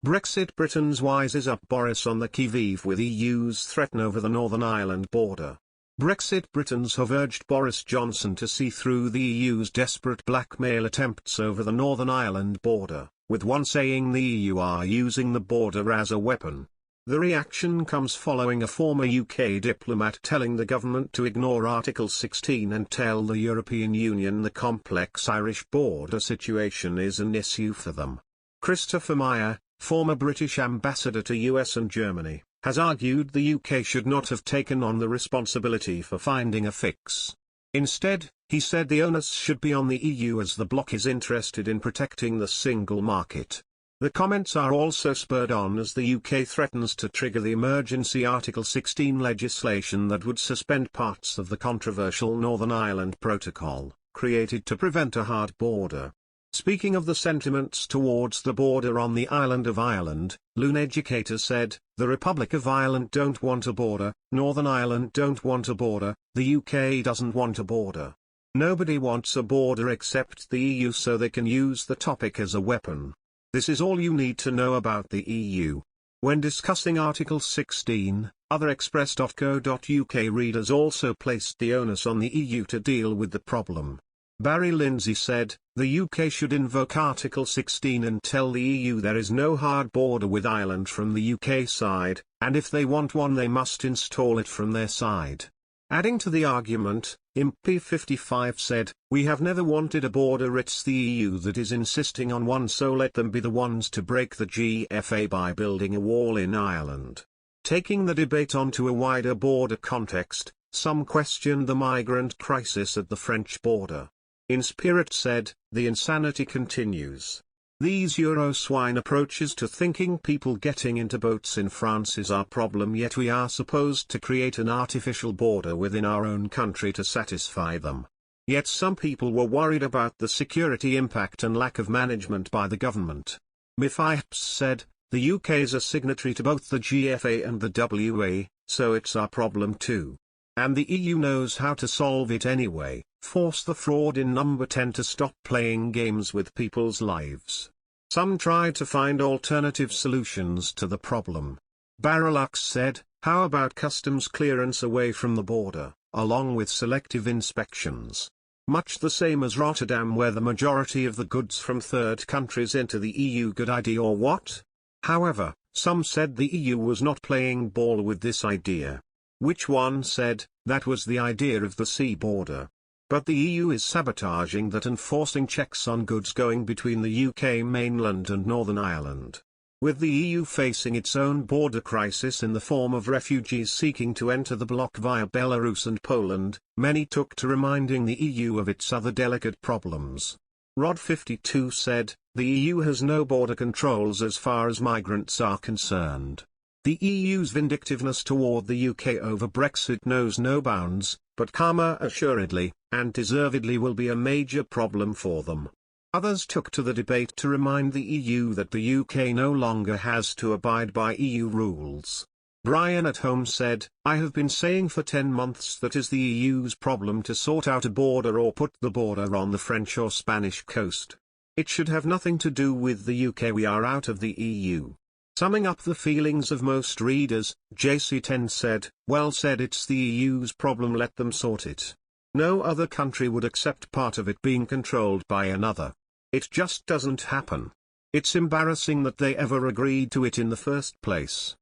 Brexit Britons wises up Boris on the Qui Vive with EU's threat over the Northern Ireland border. Brexit Britons have urged Boris Johnson to see through the EU's desperate blackmail attempts over the Northern Ireland border, with one saying the EU are using the border as a weapon. The reaction comes following a former UK diplomat telling the government to ignore Article 16 and tell the European Union the complex Irish border situation is an issue for them. Christopher Meyer, former British ambassador to US and Germany, has argued the UK should not have taken on the responsibility for finding a fix. Instead, he said the onus should be on the EU as the bloc is interested in protecting the single market. The comments are also spurred on as the UK threatens to trigger the emergency Article 16 legislation that would suspend parts of the controversial Northern Ireland Protocol, created to prevent a hard border. Speaking of the sentiments towards the border on the island of Ireland, Loon Educator said, "The Republic of Ireland don't want a border, Northern Ireland don't want a border, the UK doesn't want a border. Nobody wants a border except the EU, so they can use the topic as a weapon. This is all you need to know about the EU." When discussing Article 16, other Express.co.uk readers also placed the onus on the EU to deal with the problem. Barry Lindsay said, "The UK should invoke Article 16 and tell the EU there is no hard border with Ireland from the UK side, and if they want one they must install it from their side." Adding to the argument, MP55 said, "We have never wanted a border, it's the EU that is insisting on one, so let them be the ones to break the GFA by building a wall in Ireland." Taking the debate onto a wider border context, some questioned the migrant crisis at the French border. In Spirit said, "The insanity continues. These Euro-swine approaches to thinking people getting into boats in France is our problem, yet we are supposed to create an artificial border within our own country to satisfy them. Yet some people were worried about the security impact and lack of management by the government." Mifaips said, "The UK is a signatory to both the GFA and the WA, so it's our problem too. And the EU knows how to solve it anyway, force the fraud in number 10 to stop playing games with people's lives. Some try to find alternative solutions to the problem." Baralux said, "How about customs clearance away from the border, along with selective inspections? Much the same as Rotterdam, where the majority of the goods from third countries enter the EU. Good idea or what?" However, some said the EU was not playing ball with this idea. Which one said, "That was the idea of the sea border. But the EU is sabotaging that and forcing checks on goods going between the UK mainland and Northern Ireland." With the EU facing its own border crisis in the form of refugees seeking to enter the bloc via Belarus and Poland, many took to reminding the EU of its other delicate problems. Rod52 said, "The EU has no border controls as far as migrants are concerned. The EU's vindictiveness toward the UK over Brexit knows no bounds, but karma assuredly, and deservedly, will be a major problem for them." Others took to the debate to remind the EU that the UK no longer has to abide by EU rules. Brian at home said, "I have been saying for 10 months that is the EU's problem to sort out a border or put the border on the French or Spanish coast. It should have nothing to do with the UK. We are out of the EU." Summing up the feelings of most readers, JC10 said, "Well said, it's the EU's problem, let them sort it. No other country would accept part of it being controlled by another. It just doesn't happen. It's embarrassing that they ever agreed to it in the first place."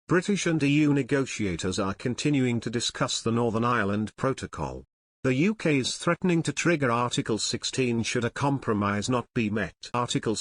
British and EU negotiators are continuing to discuss the Northern Ireland Protocol. The UK is threatening to trigger Article 16 should a compromise not be met. Article